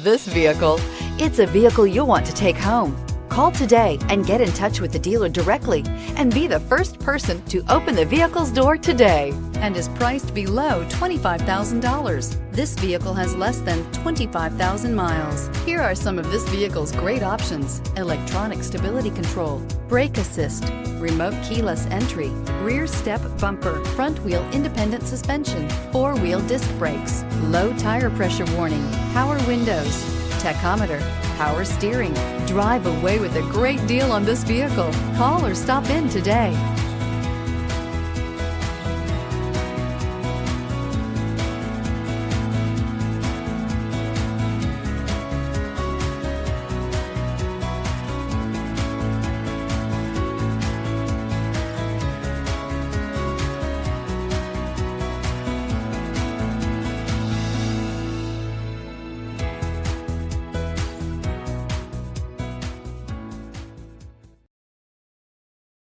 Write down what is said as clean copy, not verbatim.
This vehicle. It's a vehicle you'll want to take home. Call today and get in touch with the dealer directly and be the first person to open the vehicle's door today, and is priced below $25,000. This vehicle has less than 25,000 miles. Here are some of this vehicle's great options: electronic stability control, brake assist, remote keyless entry, rear step bumper, front wheel independent suspension, four-wheel disc brakes, low tire pressure warning, power windows, tachometer, power steering. Drive away with a great deal on this vehicle. Call or stop in today.